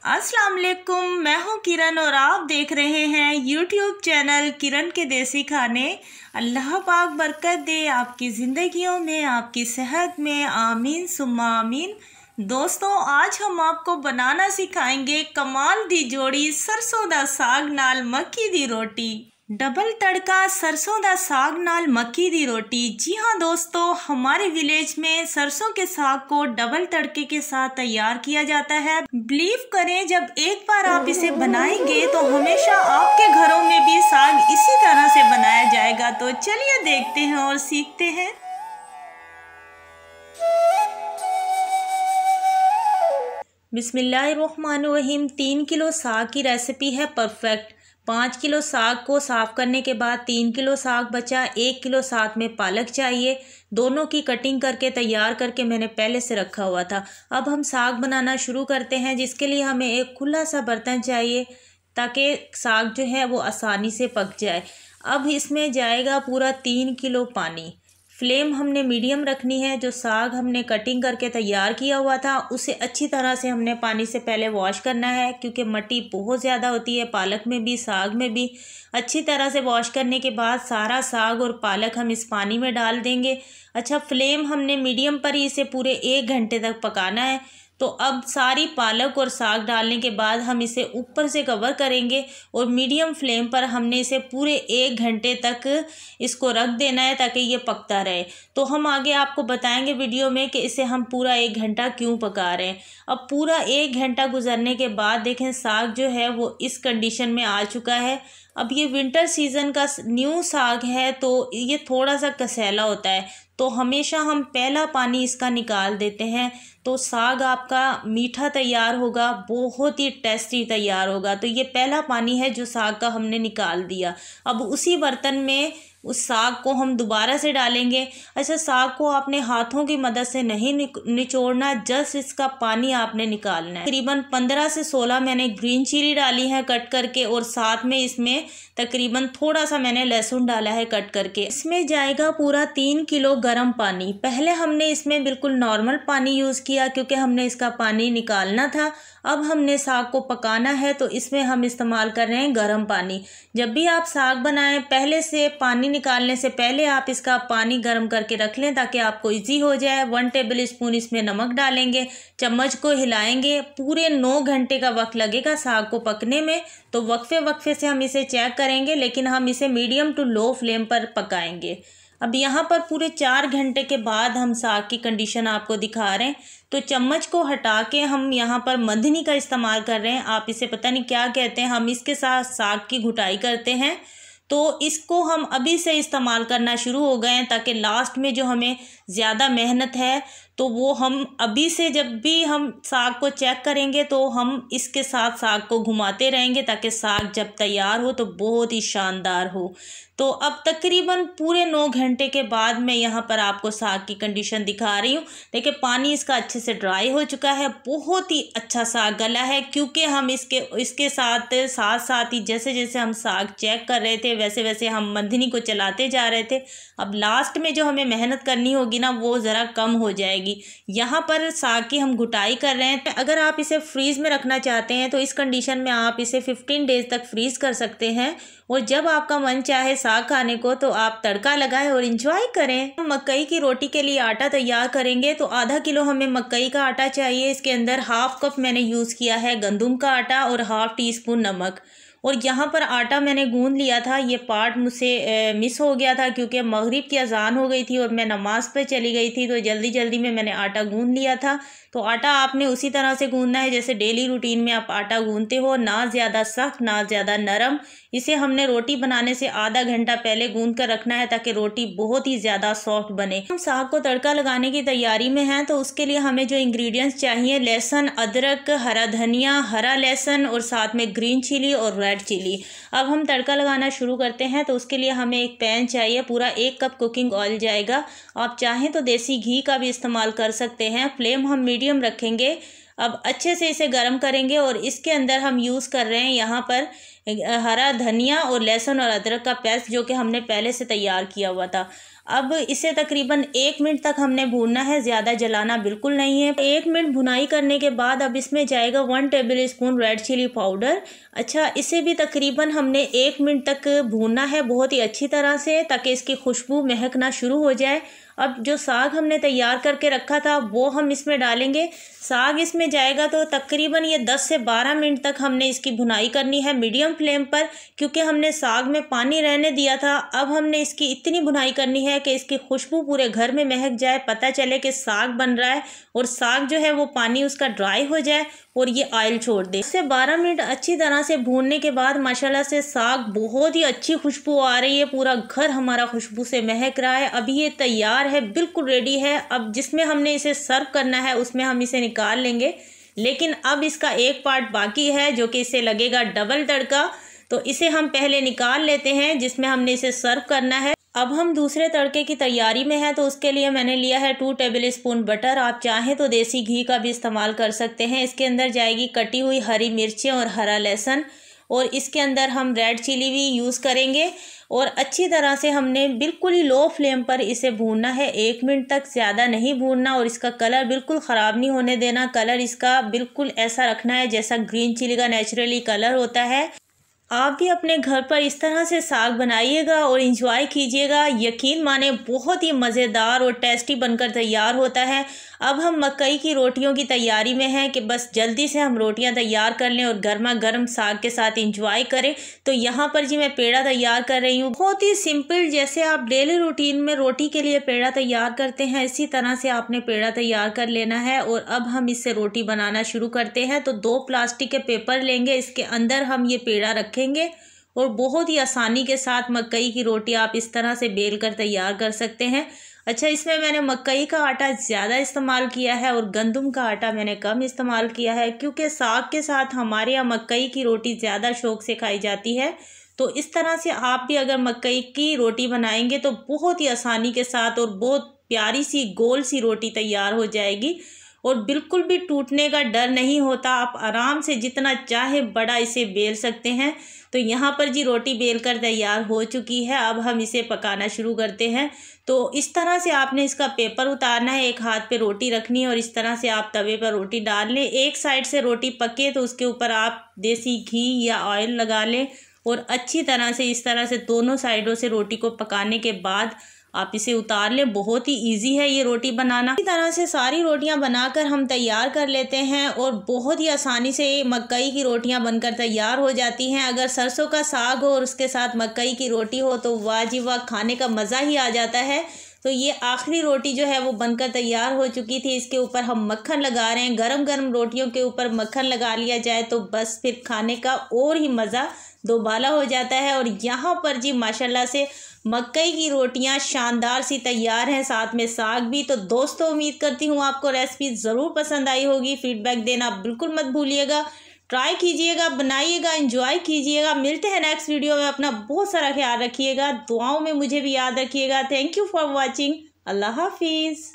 अस्सलाम वालेकुम, मैं हूँ किरण और आप देख रहे हैं यूट्यूब चैनल किरण के देसी खाने। अल्लाह पाक बरकत दे आपकी ज़िंदगियों में, आपकी सेहत में, आमीन सुम्मा आमीन। दोस्तों, आज हम आपको बनाना सिखाएंगे कमाल दी जोड़ी सरसों दा साग नाल मक्की दी रोटी। डबल तड़का सरसों दा साग नाल मक्की दी रोटी। जी हाँ दोस्तों, हमारे विलेज में सरसों के साग को डबल तड़के के साथ तैयार किया जाता है। बिलीव करें, जब एक बार आप इसे बनाएंगे तो हमेशा आपके घरों में भी साग इसी तरह से बनाया जाएगा। तो चलिए देखते हैं और सीखते हैं। बिस्मिल्लाहिर्रहमानिर्रहीम। 3 किलो साग की रेसिपी है परफेक्ट। 5 किलो साग को साफ़ करने के बाद 3 किलो साग बचा। 1 किलो साथ में पालक चाहिए। दोनों की कटिंग करके तैयार करके मैंने पहले से रखा हुआ था। अब हम साग बनाना शुरू करते हैं, जिसके लिए हमें एक खुला सा बर्तन चाहिए ताकि साग जो है वो आसानी से पक जाए। अब इसमें जाएगा पूरा 3 किलो पानी। फ्लेम हमने मीडियम रखनी है। जो साग हमने कटिंग करके तैयार किया हुआ था उसे अच्छी तरह से हमने पानी से पहले वॉश करना है, क्योंकि मिट्टी बहुत ज़्यादा होती है पालक में भी साग में भी। अच्छी तरह से वॉश करने के बाद सारा साग और पालक हम इस पानी में डाल देंगे। अच्छा, फ्लेम हमने मीडियम पर ही इसे पूरे 1 घंटे तक पकाना है। तो अब सारी पालक और साग डालने के बाद हम इसे ऊपर से कवर करेंगे और मीडियम फ्लेम पर हमने इसे पूरे 1 घंटे तक इसको रख देना है ताकि ये पकता रहे। तो हम आगे आपको बताएंगे वीडियो में कि इसे हम पूरा 1 घंटा क्यों पका रहे हैं। अब पूरा 1 घंटा गुजरने के बाद देखें साग जो है वो इस कंडीशन में आ चुका है। अब ये विंटर सीज़न का न्यू साग है तो ये थोड़ा सा कसैला होता है, तो हमेशा हम पहला पानी इसका निकाल देते हैं तो साग आपका मीठा तैयार होगा, बहुत ही टेस्टी तैयार होगा। तो ये पहला पानी है जो साग का हमने निकाल दिया। अब उसी बर्तन में उस साग को हम दोबारा से डालेंगे। अच्छा, साग को आपने हाथों की मदद से नहीं निचोड़ना, जस्ट इसका पानी आपने निकालना है। तकरीबन 15 से 16 मैंने ग्रीन चिली डाली है कट करके, और साथ में इसमें तकरीबन थोड़ा सा मैंने लहसुन डाला है कट करके। इसमें जाएगा पूरा 3 किलो गर्म पानी। पहले हमने इसमें बिल्कुल नॉर्मल पानी यूज़ किया क्योंकि हमने इसका पानी निकालना था। अब हमने साग को पकाना है तो इसमें हम इस्तेमाल कर रहे हैं गर्म पानी। जब भी आप साग बनाएं, पहले से पानी निकालने से पहले आप इसका पानी गर्म करके रख लें ताकि आपको इजी हो जाए। 1 टेबल स्पून इसमें नमक डालेंगे, चम्मच को हिलाएंगे। पूरे 9 घंटे का वक्त लगेगा साग को पकने में, तो वक्फे वक्फे से हम इसे चेक करेंगे, लेकिन हम इसे मीडियम टू लो फ्लेम पर पकाएंगे। अब यहाँ पर पूरे 4 घंटे के बाद हम साग की कंडीशन आपको दिखा रहे हैं। तो चम्मच को हटा के हम यहाँ पर मंधनी का इस्तेमाल कर रहे हैं। आप इसे पता नहीं क्या कहते हैं, हम इसके साथ साग की घुटाई करते हैं। तो इसको हम अभी से इस्तेमाल करना शुरू हो गए हैं ताकि लास्ट में जो हमें ज़्यादा मेहनत है तो वो हम अभी से, जब भी हम साग को चेक करेंगे तो हम इसके साथ साग को घुमाते रहेंगे ताकि साग जब तैयार हो तो बहुत ही शानदार हो। तो अब तकरीबन पूरे 9 घंटे के बाद मैं यहाँ पर आपको साग की कंडीशन दिखा रही हूँ। देखिए पानी इसका अच्छे से ड्राई हो चुका है, बहुत ही अच्छा साग गला है, क्योंकि हम इसके साथ साथ ही जैसे जैसे हम साग चेक कर रहे थे वैसे वैसे हम मंधनी को चलाते जा रहे थे। अब लास्ट में जो हमें मेहनत करनी होगी ना वो ज़रा कम हो जाएगी। यहाँ पर साग की हम घुटाई कर रहे हैं। अगर आप इसे फ्रीज़ में रखना चाहते हैं तो इस कंडीशन में आप इसे 15 डेज़ तक फ्रीज़ कर सकते हैं, और जब आपका मन चाहे साग खाने को तो आप तड़का लगाएं और एंजॉय करें। हम मकई की रोटी के लिए आटा तैयार करेंगे तो आधा किलो हमें मकई का आटा चाहिए। इसके अंदर 1/2 कप मैंने यूज़ किया है गंदम का आटा और 1/2 टीस्पून नमक। और यहाँ पर आटा मैंने गूंद लिया था। ये पार्ट मुझसे मिस हो गया था क्योंकि मगरिब की अजान हो गई थी और मैं नमाज पे चली गई थी, तो जल्दी जल्दी में मैंने आटा गूंद लिया था। तो आटा आपने उसी तरह से गूंदना है जैसे डेली रूटीन में आप आटा गूंदते हो, ना ज़्यादा सख्त ना ज़्यादा नरम। इसे हमने रोटी बनाने से आधा घंटा पहले गूंद कर रखना है ताकि रोटी बहुत ही ज़्यादा सॉफ्ट बने। हम साग को तड़का लगाने की तैयारी में हैं, तो उसके लिए हमें जो इंग्रेडिएंट्स चाहिए, लहसुन, अदरक, हरा धनिया, हरा लहसुन और साथ में ग्रीन चिली और रेड चिली। अब हम तड़का लगाना शुरू करते हैं। तो उसके लिए हमें एक पैन चाहिए, पूरा 1 कप कुकिंग ऑयल जाएगा। आप चाहें तो देसी घी का भी इस्तेमाल कर सकते हैं। फ्लेम हम मीडियम रखेंगे। अब अच्छे से इसे गर्म करेंगे और इसके अंदर हम यूज़ कर रहे हैं यहाँ पर हरा धनिया और लहसुन और अदरक का पेस्ट, जो कि हमने पहले से तैयार किया हुआ था। अब इसे तकरीबन 1 मिनट तक हमने भूनना है, ज़्यादा जलाना बिल्कुल नहीं है। 1 मिनट भुनाई करने के बाद अब इसमें जाएगा 1 tablespoon red chilli powder. अच्छा, इसे भी तकरीबन हमने 1 मिनट तक भूनना है बहुत ही अच्छी तरह से, ताकि इसकी खुशबू महकना शुरू हो जाए। अब जो साग हमने तैयार करके रखा था वो हम इसमें डालेंगे। साग इसमें जाएगा तो तकरीबन ये 10 से 12 मिनट तक हमने इसकी भुनाई करनी है मीडियम फ्लेम पर, क्योंकि हमने साग में पानी रहने दिया था। अब हमने इसकी इतनी भुनाई करनी है कि इसकी खुशबू पूरे घर में महक जाए, पता चले कि साग बन रहा है, और साग जो है वो पानी उसका ड्राई हो जाए और ये ऑयल छोड़ दे। इससे 12 मिनट अच्छी तरह से भूनने के बाद माशाल्लाह से साग बहुत ही अच्छी खुशबू आ रही है, पूरा घर हमारा खुशबू से महक रहा है। अभी ये तैयार है, बिल्कुल रेडी है। अब जिसमें हमने इसे सर्व करना है उसमें हम इसे निकाल लेंगे, लेकिन अब इसका एक पार्ट बाकी है जो कि इसे लगेगा डबल तड़का। तो इसे हम पहले निकाल लेते हैं जिसमें हमने इसे सर्व करना है। अब हम दूसरे तड़के की तैयारी में हैं, तो उसके लिए मैंने लिया है 2 टेबल स्पून बटर। आप चाहें तो देसी घी का भी इस्तेमाल कर सकते हैं। इसके अंदर जाएगी कटी हुई हरी मिर्चें और हरा लहसुन, और इसके अंदर हम रेड चिली भी यूज़ करेंगे। और अच्छी तरह से हमने बिल्कुल ही लो फ्लेम पर इसे भूनना है, 1 मिनट तक, ज़्यादा नहीं भूनना। और इसका कलर बिल्कुल ख़राब नहीं होने देना, कलर इसका बिल्कुल ऐसा रखना है जैसा ग्रीन चिली का नेचुरली कलर होता है। आप भी अपने घर पर इस तरह से साग बनाइएगा और इंजॉय कीजिएगा। यकीन माने बहुत ही मज़ेदार और टेस्टी बनकर तैयार होता है। अब हम मकई की रोटियों की तैयारी में हैं कि बस जल्दी से हम रोटियां तैयार कर लें और गर्मा गर्म साग के साथ इंजॉय करें। तो यहाँ पर जी मैं पेड़ा तैयार कर रही हूँ, बहुत ही सिंपल। जैसे आप डेली रूटीन में रोटी के लिए पेड़ा तैयार करते हैं, इसी तरह से आपने पेड़ा तैयार कर लेना है। और अब हम इससे रोटी बनाना शुरू करते हैं। तो 2 प्लास्टिक के पेपर लेंगे, इसके अंदर हम ये पेड़ा रखेंगे और बहुत ही आसानी के साथ मकई की रोटी आप इस तरह से बेल कर तैयार कर सकते हैं। अच्छा, इसमें मैंने मकई का आटा ज़्यादा इस्तेमाल किया है और गंदम का आटा मैंने कम इस्तेमाल किया है, क्योंकि साग के साथ हमारे यहाँ मकई की रोटी ज़्यादा शौक से खाई जाती है। तो इस तरह से आप भी अगर मकई की रोटी बनाएंगे तो बहुत ही आसानी के साथ और बहुत प्यारी सी गोल सी रोटी तैयार हो जाएगी, और बिल्कुल भी टूटने का डर नहीं होता। आप आराम से जितना चाहे बड़ा इसे बेल सकते हैं। तो यहाँ पर जी रोटी बेल कर तैयार हो चुकी है। अब हम इसे पकाना शुरू करते हैं। तो इस तरह से आपने इसका पेपर उतारना है, एक हाथ पे रोटी रखनी है और इस तरह से आप तवे पर रोटी डाल लें। एक साइड से रोटी पके तो उसके ऊपर आप देसी घी या ऑयल लगा लें और अच्छी तरह से इस तरह से दोनों साइडों से रोटी को पकाने के बाद आप इसे उतार लें। बहुत ही इजी है ये रोटी बनाना। इसी तरह से सारी रोटियां बनाकर हम तैयार कर लेते हैं और बहुत ही आसानी से मकई की रोटियां बनकर तैयार हो जाती हैं। अगर सरसों का साग हो और उसके साथ मकई की रोटी हो तो वाह जी वाह, खाने का मज़ा ही आ जाता है। तो ये आखिरी रोटी जो है वो बनकर तैयार हो चुकी थी। इसके ऊपर हम मक्खन लगा रहे हैं। गरम गरम रोटियों के ऊपर मक्खन लगा लिया जाए तो बस फिर खाने का और ही मज़ा दोबाला हो जाता है। और यहाँ पर जी माशाल्लाह से मकई की रोटियाँ शानदार सी तैयार हैं, साथ में साग भी। तो दोस्तों, उम्मीद करती हूँ आपको रेसिपी ज़रूर पसंद आई होगी। फीडबैक देना बिल्कुल मत भूलिएगा। ट्राई कीजिएगा, बनाइएगा, एंजॉय कीजिएगा। मिलते हैं नेक्स्ट वीडियो में। अपना बहुत सारा ख्याल रखिएगा, दुआओं में मुझे भी याद रखिएगा। Thank you for watching. अल्लाह हाफिज़।